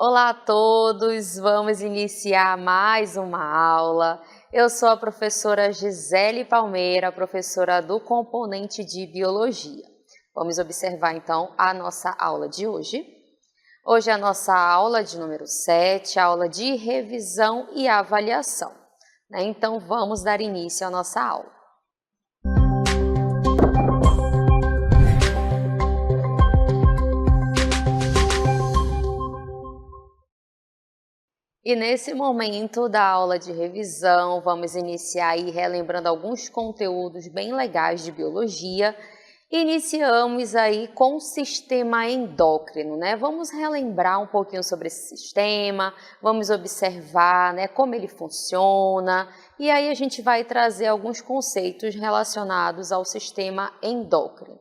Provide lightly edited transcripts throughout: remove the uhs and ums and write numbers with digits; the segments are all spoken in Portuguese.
Olá a todos, vamos iniciar mais uma aula. Eu sou a professora Gisele Palmeira, professora do componente de Biologia. Vamos observar então a nossa aula de hoje. Hoje é a nossa aula de número 7, aula de revisão e avaliação, né? Então vamos dar início à nossa aula. E nesse momento da aula de revisão, vamos iniciar aí relembrando alguns conteúdos bem legais de biologia. Iniciamos aí com o sistema endócrino, né? Vamos relembrar um pouquinho sobre esse sistema, vamos observar, né, como ele funciona, e aí a gente vai trazer alguns conceitos relacionados ao sistema endócrino.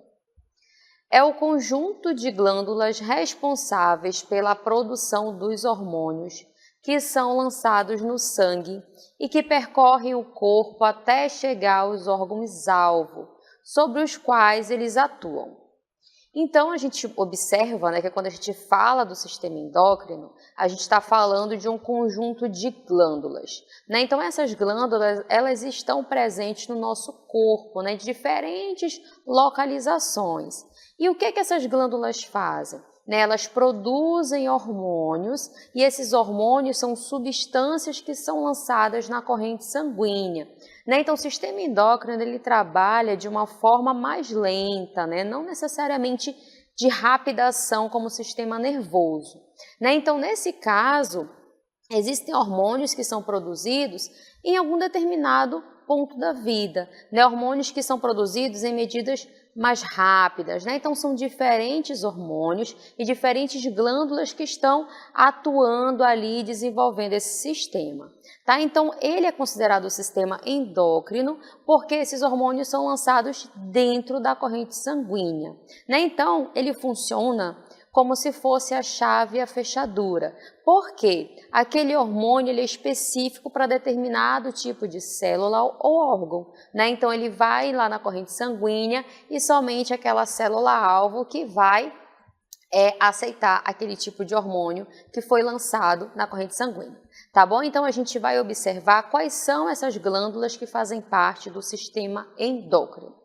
É o conjunto de glândulas responsáveis pela produção dos hormônios que são lançados no sangue e que percorrem o corpo até chegar aos órgãos-alvo, sobre os quais eles atuam. Então, a gente observa, né, que quando a gente fala do sistema endócrino, a gente está falando de um conjunto de glândulas, né? Então, essas glândulas, elas estão presentes no nosso corpo, né, de diferentes localizações. E o que essas glândulas fazem? Elas produzem hormônios e esses hormônios são substâncias que são lançadas na corrente sanguínea. Então, o sistema endócrino ele trabalha de uma forma mais lenta, não necessariamente de rápida ação como o sistema nervoso. Então, nesse caso, existem hormônios que são produzidos em algum determinado ponto da vida, hormônios que são produzidos em medidas mais rápidas, Então são diferentes hormônios e diferentes glândulas que estão atuando ali, desenvolvendo esse sistema, Então ele é considerado o sistema endócrino porque esses hormônios são lançados dentro da corrente sanguínea, Então ele funciona como se fosse a chave e a fechadura. Por quê? Aquele hormônio ele é específico para determinado tipo de célula ou órgão, Então ele vai lá na corrente sanguínea e somente aquela célula-alvo que vai aceitar aquele tipo de hormônio que foi lançado na corrente sanguínea. Tá bom? Então a gente vai observar quais são essas glândulas que fazem parte do sistema endócrino.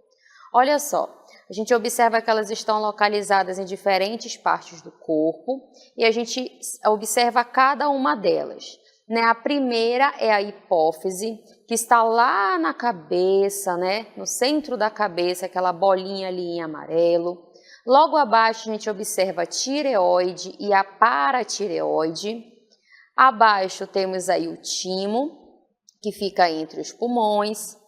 Olha só, a gente observa que elas estão localizadas em diferentes partes do corpo e a gente observa cada uma delas. A primeira é a hipófise, que está lá na cabeça, no centro da cabeça, aquela bolinha ali em amarelo. Logo abaixo a gente observa a tireoide e a paratireoide. Abaixo temos aí o timo, que fica entre os pulmões.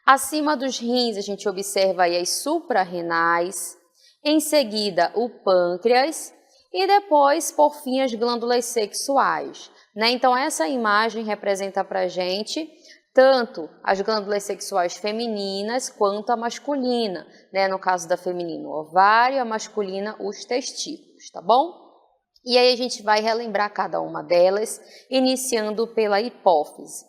Acima dos rins, a gente observa aí as suprarrenais, em seguida o pâncreas e depois, por fim, as glândulas sexuais. Então, essa imagem representa para a gente tanto as glândulas sexuais femininas quanto a masculina, No caso da feminina, o ovário, a masculina, os testículos, tá bom? E aí a gente vai relembrar cada uma delas, iniciando pela hipófise.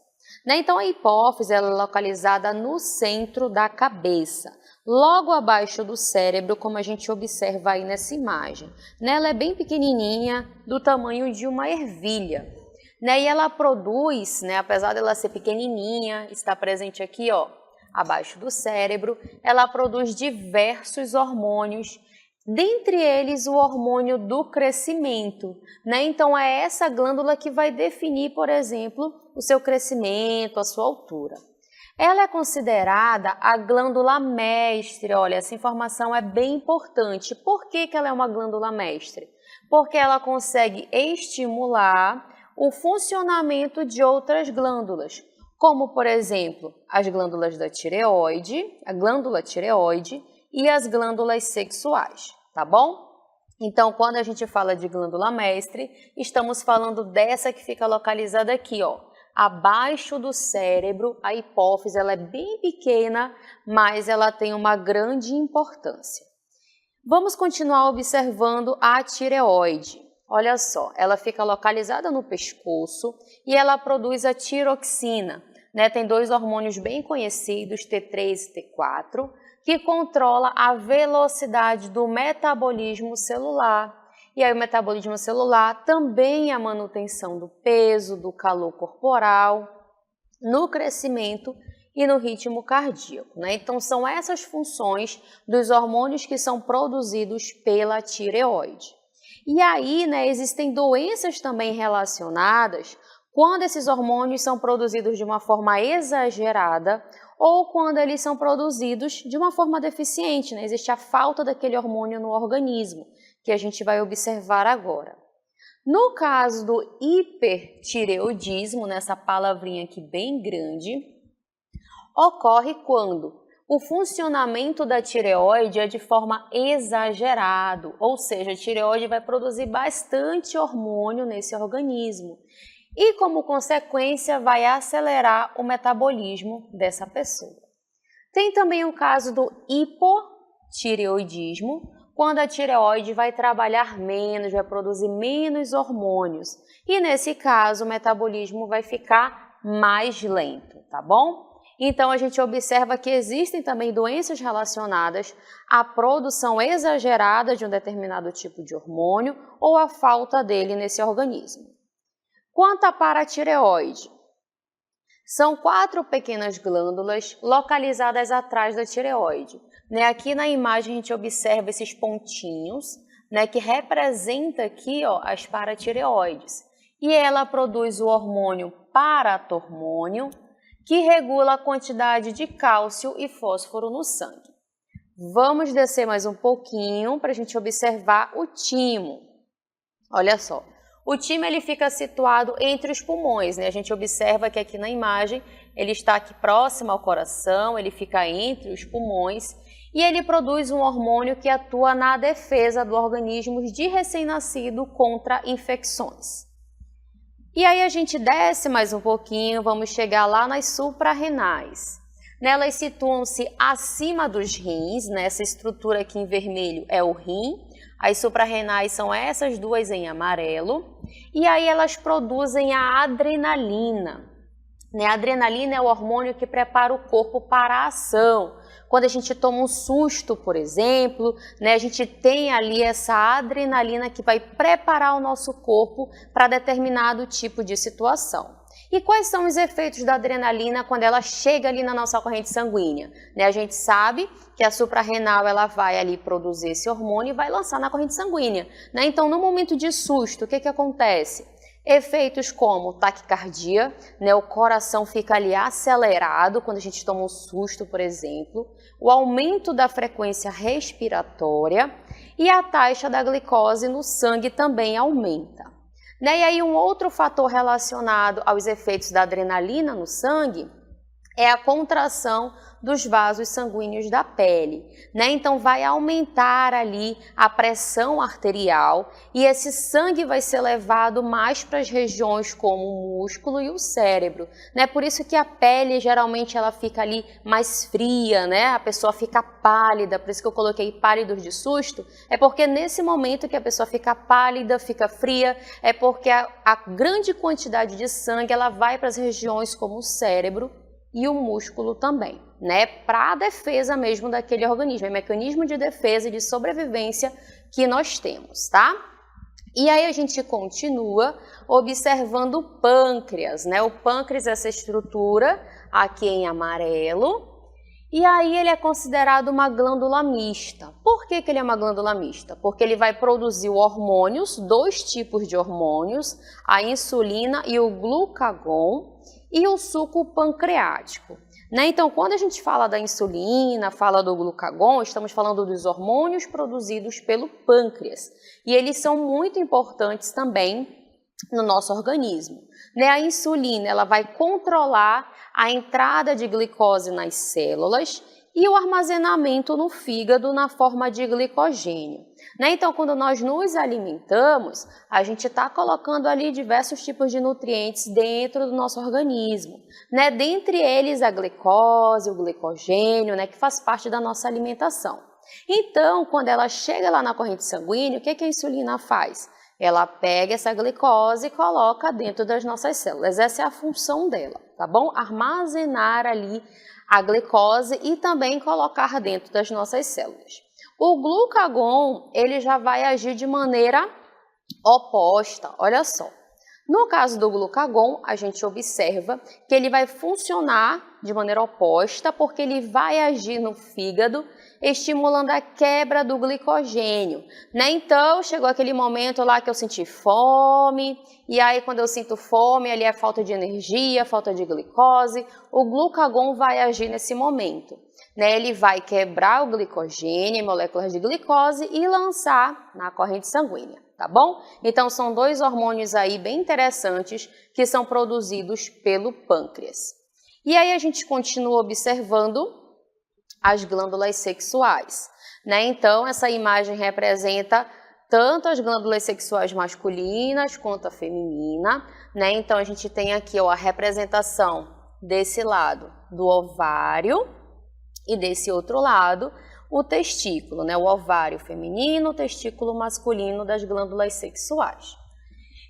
Então, a hipófise ela é localizada no centro da cabeça, logo abaixo do cérebro, como a gente observa aí nessa imagem. Ela é bem pequenininha, do tamanho de uma ervilha. E ela produz, apesar dela ser pequenininha, está presente aqui, abaixo do cérebro, ela produz diversos hormônios, dentre eles o hormônio do crescimento, Então é essa glândula que vai definir, por exemplo, o seu crescimento, a sua altura. Ela é considerada a glândula mestre, olha, essa informação é bem importante. Por que ela é uma glândula mestre? Porque ela consegue estimular o funcionamento de outras glândulas, como, por exemplo, as glândulas da tireoide, a glândula tireoide e as glândulas sexuais, tá bom? Então, quando a gente fala de glândula mestre, estamos falando dessa que fica localizada aqui, ó, abaixo do cérebro. A hipófise, ela é bem pequena, mas ela tem uma grande importância. Vamos continuar observando a tireoide. Olha só, ela fica localizada no pescoço e ela produz a tiroxina, né? Tem dois hormônios bem conhecidos, T3 e T4, que controla a velocidade do metabolismo celular. E aí o metabolismo celular também a manutenção do peso, do calor corporal, no crescimento e no ritmo cardíaco, né? Então são essas funções dos hormônios que são produzidos pela tireoide. E aí, né, existem doenças também relacionadas quando esses hormônios são produzidos de uma forma exagerada ou quando eles são produzidos de uma forma deficiente, né? Existe a falta daquele hormônio no organismo, que a gente vai observar agora. No caso do hipertireoidismo, nessa palavrinha aqui bem grande, ocorre quando o funcionamento da tireoide é de forma exagerada, ou seja, a tireoide vai produzir bastante hormônio nesse organismo e, como consequência, vai acelerar o metabolismo dessa pessoa. Tem também o caso do hipotireoidismo, quando a tireoide vai trabalhar menos, vai produzir menos hormônios e, nesse caso, o metabolismo vai ficar mais lento, tá bom? Então, a gente observa que existem também doenças relacionadas à produção exagerada de um determinado tipo de hormônio ou à falta dele nesse organismo. Quanto à paratireoide, são 4 pequenas glândulas localizadas atrás da tireoide. Né? Aqui na imagem a gente observa esses pontinhos, né, que representa aqui, ó, as paratireoides. E ela produz o hormônio paratormônio, que regula a quantidade de cálcio e fósforo no sangue. Vamos descer mais um pouquinho para a gente observar o timo. Olha só, o timo ele fica situado entre os pulmões, né? A gente observa que aqui na imagem ele está aqui próximo ao coração, ele fica entre os pulmões e ele produz um hormônio que atua na defesa do organismo de recém-nascido contra infecções. E aí a gente desce mais um pouquinho, vamos chegar lá nas suprarrenais. Elas situam-se acima dos rins, né? Essa estrutura aqui em vermelho é o rim, as suprarrenais são essas duas em amarelo, e aí elas produzem a adrenalina. A adrenalina é o hormônio que prepara o corpo para a ação. Quando a gente toma um susto, por exemplo, né, a gente tem ali essa adrenalina que vai preparar o nosso corpo para determinado tipo de situação. E quais são os efeitos da adrenalina quando ela chega ali na nossa corrente sanguínea? A gente sabe que a suprarrenal ela vai ali produzir esse hormônio e vai lançar na corrente sanguínea. Então, no momento de susto, o que acontece? Efeitos como taquicardia, o coração fica ali acelerado quando a gente toma um susto, por exemplo, o aumento da frequência respiratória e a taxa da glicose no sangue também aumenta. E aí um outro fator relacionado aos efeitos da adrenalina no sangue é a contração dos vasos sanguíneos da pele, Então vai aumentar ali a pressão arterial e esse sangue vai ser levado mais para as regiões como o músculo e o cérebro, Por isso que a pele geralmente ela fica ali mais fria, A pessoa fica pálida, por isso que eu coloquei pálidos de susto, é porque nesse momento que a pessoa fica pálida, fica fria, é porque a grande quantidade de sangue ela vai para as regiões como o cérebro e o músculo também, para a defesa mesmo daquele organismo, é mecanismo de defesa e de sobrevivência que nós temos, tá? E aí a gente continua observando o pâncreas, O pâncreas é essa estrutura aqui em amarelo, e aí ele é considerado uma glândula mista. Por que ele é uma glândula mista? Porque ele vai produzir hormônios, 2 tipos de hormônios, a insulina e o glucagon, e o suco pancreático. Né? Então, quando a gente fala da insulina, fala do glucagon, estamos falando dos hormônios produzidos pelo pâncreas. E eles são muito importantes também no nosso organismo. Né? A insulina ela vai controlar a entrada de glicose nas células e o armazenamento no fígado na forma de glicogênio. Né? Então, quando nós nos alimentamos, a gente está colocando ali diversos tipos de nutrientes dentro do nosso organismo. Né? Dentre eles, a glicose, o glicogênio, né? Que faz parte da nossa alimentação. Então, quando ela chega lá na corrente sanguínea, o que a insulina faz? Ela pega essa glicose e coloca dentro das nossas células. Essa é a função dela, tá bom? Armazenar ali a glicose e também colocar dentro das nossas células. O glucagon, ele já vai agir de maneira oposta, olha só. No caso do glucagon, a gente observa que ele vai funcionar de maneira oposta, porque ele vai agir no fígado, estimulando a quebra do glicogênio. Né? Então, chegou aquele momento lá que eu senti fome, e aí quando eu sinto fome, ali é falta de energia, falta de glicose, o glucagon vai agir nesse momento. Né? Ele vai quebrar o glicogênio, moléculas de glicose, e lançar na corrente sanguínea, tá bom? Então, são dois hormônios aí bem interessantes que são produzidos pelo pâncreas. E aí a gente continua observando as glândulas sexuais, né? Então, essa imagem representa tanto as glândulas sexuais masculinas quanto a feminina, né? Então, a gente tem aqui ó, a representação desse lado do ovário e desse outro lado o testículo, né? O ovário feminino, o testículo masculino das glândulas sexuais.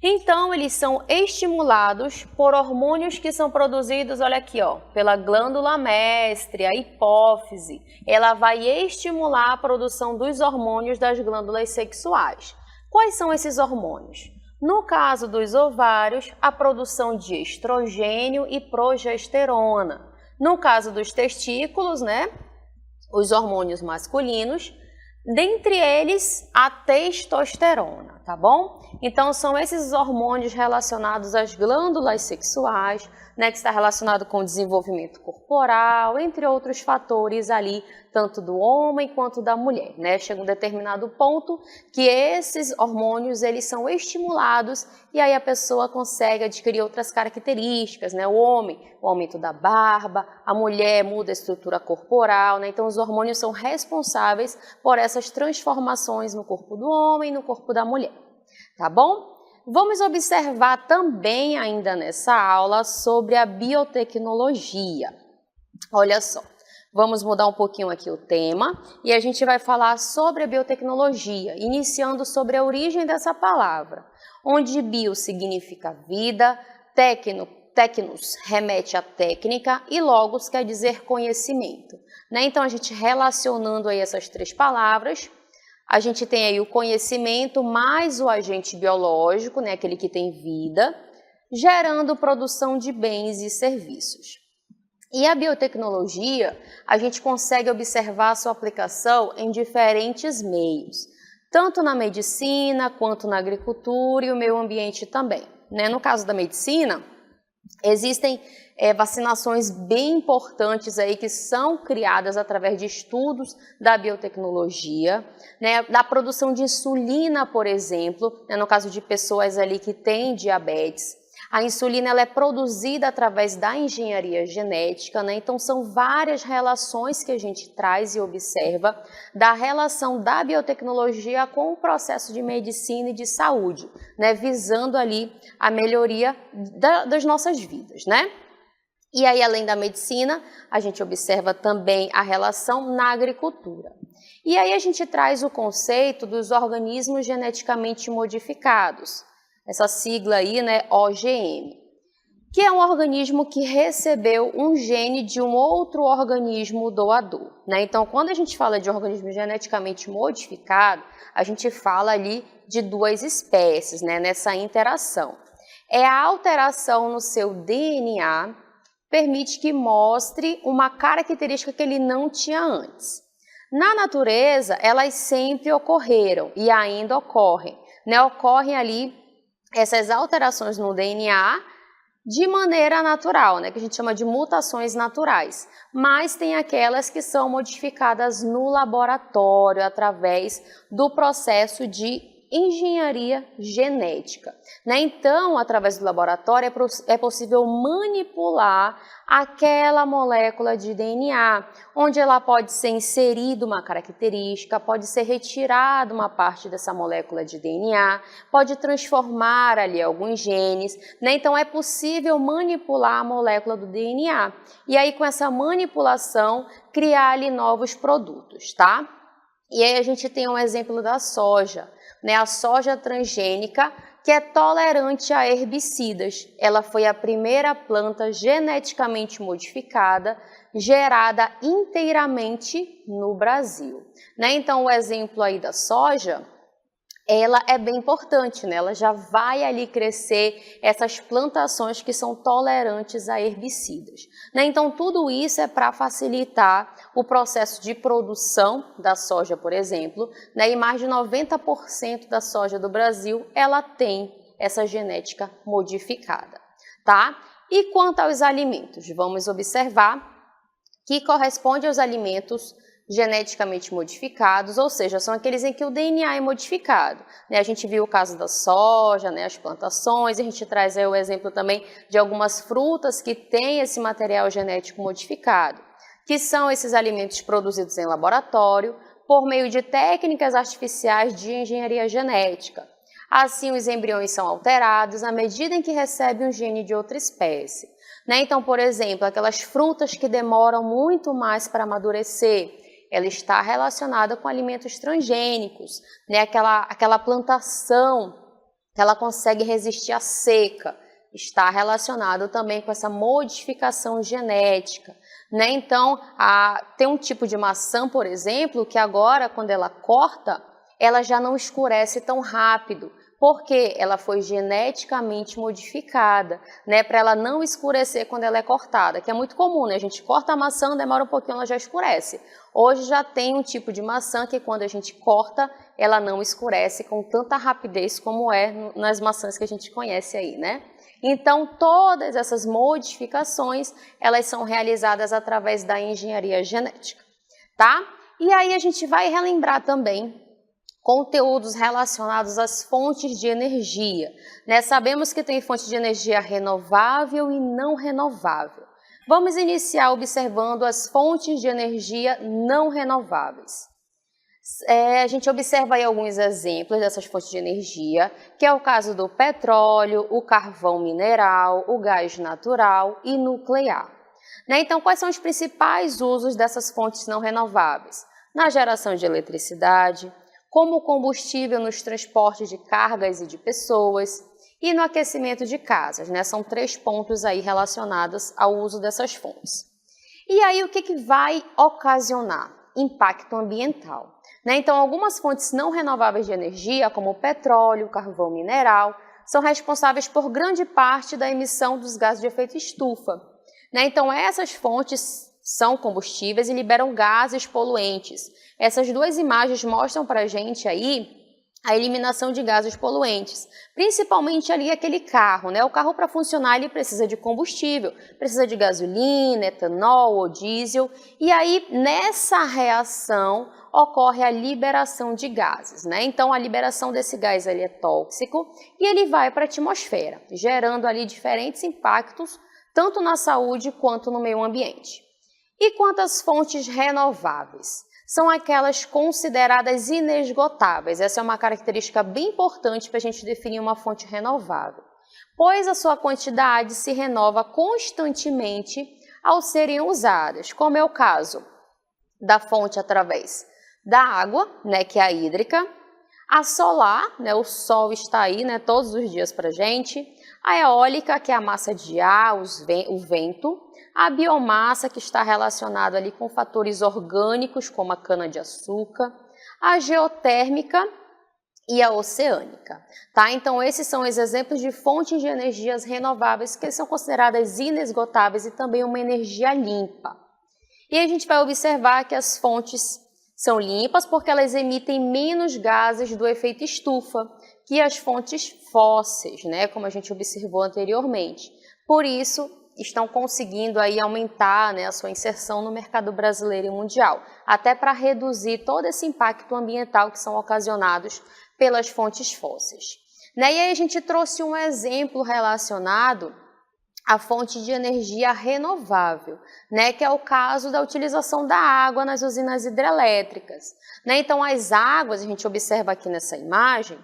Então, eles são estimulados por hormônios que são produzidos, olha aqui, ó, pela glândula mestre, a hipófise. Ela vai estimular a produção dos hormônios das glândulas sexuais. Quais são esses hormônios? No caso dos ovários, a produção de estrogênio e progesterona. No caso dos testículos, né, os hormônios masculinos, dentre eles a testosterona, tá bom? Então são esses hormônios relacionados às glândulas sexuais, né, que está relacionado com o desenvolvimento corporal, entre outros fatores ali, tanto do homem quanto da mulher, né? Chega um determinado ponto que esses hormônios eles são estimulados e aí a pessoa consegue adquirir outras características, né? O homem, o aumento da barba, a mulher muda a estrutura corporal, né? Então os hormônios são responsáveis por essas transformações no corpo do homem e no corpo da mulher, tá bom? Vamos observar também ainda nessa aula sobre a biotecnologia. Olha só, vamos mudar um pouquinho aqui o tema e a gente vai falar sobre a biotecnologia, iniciando sobre a origem dessa palavra, onde bio significa vida, tecnos remete à técnica e logos quer dizer conhecimento. Né? Então, a gente relacionando aí essas três palavras, a gente tem aí o conhecimento mais o agente biológico, né, aquele que tem vida, gerando produção de bens e serviços. E a biotecnologia, a gente consegue observar a sua aplicação em diferentes meios, tanto na medicina quanto na agricultura e o meio ambiente também. Né? No caso da medicina, existem vacinações bem importantes aí que são criadas através de estudos da biotecnologia, né, da produção de insulina, por exemplo, né, no caso de pessoas ali que têm diabetes. A insulina ela é produzida através da engenharia genética, né? Então são várias relações que a gente traz e observa da relação da biotecnologia com o processo de medicina e de saúde, né? Visando ali a melhoria das nossas vidas, né? E aí, além da medicina, a gente observa também a relação na agricultura. E aí a gente traz o conceito dos organismos geneticamente modificados, essa sigla aí, né, OGM, que é um organismo que recebeu um gene de um outro organismo doador, né? Então, quando a gente fala de organismo geneticamente modificado, a gente fala ali de duas espécies, né, nessa interação. É a alteração no seu DNA, permite que mostre uma característica que ele não tinha antes. Na natureza, elas sempre ocorreram e ainda ocorrem, né? Ocorrem ali essas alterações no DNA de maneira natural, né, que a gente chama de mutações naturais, mas tem aquelas que são modificadas no laboratório através do processo de engenharia genética, né? Então, através do laboratório é possível manipular aquela molécula de DNA, onde ela pode ser inserida uma característica, pode ser retirada uma parte dessa molécula de DNA, pode transformar ali alguns genes, né? Então é possível manipular a molécula do DNA e aí com essa manipulação criar ali novos produtos, tá? E aí a gente tem um exemplo da soja, né? A soja transgênica, que é tolerante a herbicidas. Ela foi a primeira planta geneticamente modificada, gerada inteiramente no Brasil, né? Então o exemplo aí da soja, ela é bem importante, né? Ela já vai ali crescer essas plantações que são tolerantes a herbicidas, né? Então tudo isso é para facilitar o processo de produção da soja, por exemplo, né? E mais de 90% da soja do Brasil, ela tem essa genética modificada, tá? E quanto aos alimentos, vamos observar que corresponde aos alimentos geneticamente modificados, ou seja, são aqueles em que o DNA é modificado, né? A gente viu o caso da soja, né, as plantações, a gente traz aí o exemplo também de algumas frutas que têm esse material genético modificado, que são esses alimentos produzidos em laboratório por meio de técnicas artificiais de engenharia genética. Assim, os embriões são alterados à medida em que recebem um gene de outra espécie, né? Então, por exemplo, aquelas frutas que demoram muito mais para amadurecer, ela está relacionada com alimentos transgênicos, né? Aquela plantação que ela consegue resistir à seca, está relacionado também com essa modificação genética, né? Então, tem um tipo de maçã, por exemplo, que agora, quando ela corta, ela já não escurece tão rápido, porque ela foi geneticamente modificada, né, para ela não escurecer quando ela é cortada, que é muito comum, né? A gente corta a maçã, demora um pouquinho, ela já escurece. Hoje já tem um tipo de maçã que quando a gente corta, ela não escurece com tanta rapidez como é nas maçãs que a gente conhece aí, né? Então, todas essas modificações, elas são realizadas através da engenharia genética, tá? E aí a gente vai relembrar também conteúdos relacionados às fontes de energia, né? Sabemos que tem fonte de energia renovável e não renovável. Vamos iniciar observando as fontes de energia não renováveis. A gente observa aí alguns exemplos dessas fontes de energia, que é o caso do petróleo, o carvão mineral, o gás natural e nuclear, né? Então, quais são os principais usos dessas fontes não renováveis? Na geração de eletricidade, como combustível nos transportes de cargas e de pessoas e no aquecimento de casas, né? São 3 pontos aí relacionados ao uso dessas fontes. E aí o que vai ocasionar? Impacto ambiental, né? Então algumas fontes não renováveis de energia, como o petróleo, o carvão mineral, são responsáveis por grande parte da emissão dos gases de efeito estufa, né? Então essas fontes são combustíveis e liberam gases poluentes. Essas 2 imagens mostram para a gente aí a eliminação de gases poluentes, principalmente ali aquele carro, né? O carro, para funcionar, ele precisa de combustível, precisa de gasolina, etanol ou diesel, e aí nessa reação ocorre a liberação de gases, né? Então a liberação desse gás ali é tóxico e ele vai para a atmosfera, gerando ali diferentes impactos, tanto na saúde quanto no meio ambiente. E quanto às fontes renováveis? São aquelas consideradas inesgotáveis. Essa é uma característica bem importante para a gente definir uma fonte renovável, pois a sua quantidade se renova constantemente ao serem usadas, como é o caso da fonte através da água, né, que é a hídrica, a solar, né, o sol está aí, né, todos os dias para a gente, a eólica, que é a massa de ar, o vento, a biomassa, que está relacionada ali com fatores orgânicos, como a cana-de-açúcar, a geotérmica e a oceânica, tá? Então, esses são os exemplos de fontes de energias renováveis que são consideradas inesgotáveis e também uma energia limpa. E a gente vai observar que as fontes são limpas porque elas emitem menos gases do efeito estufa que as fontes fósseis, né? Como a gente observou anteriormente. Por isso, estão conseguindo aí aumentar, né, a sua inserção no mercado brasileiro e mundial, até para reduzir todo esse impacto ambiental que são ocasionados pelas fontes fósseis. Né? E aí a gente trouxe um exemplo relacionado à fonte de energia renovável, né, que é o caso da utilização da água nas usinas hidrelétricas. Né? Então, as águas, a gente observa aqui nessa imagem,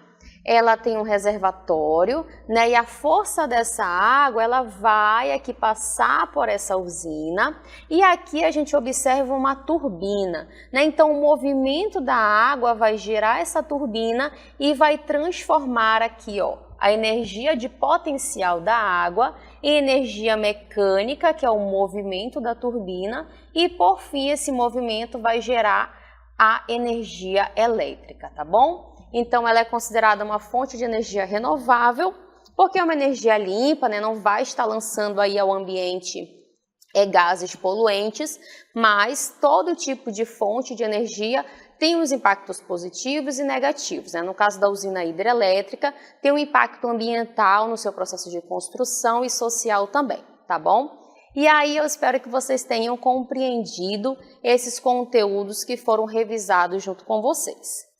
ela tem um reservatório, né, e a força dessa água, ela vai aqui passar por essa usina, e aqui a gente observa uma turbina, né, então o movimento da água vai gerar essa turbina e vai transformar aqui, ó, a energia de potencial da água em energia mecânica, que é o movimento da turbina, e por fim esse movimento vai gerar a energia elétrica, tá bom? Então, ela é considerada uma fonte de energia renovável, porque é uma energia limpa, né? Não vai estar lançando aí ao ambiente gases poluentes, mas todo tipo de fonte de energia tem os impactos positivos e negativos. Né? No caso da usina hidrelétrica, tem um impacto ambiental no seu processo de construção e social também, tá bom? E aí eu espero que vocês tenham compreendido esses conteúdos que foram revisados junto com vocês.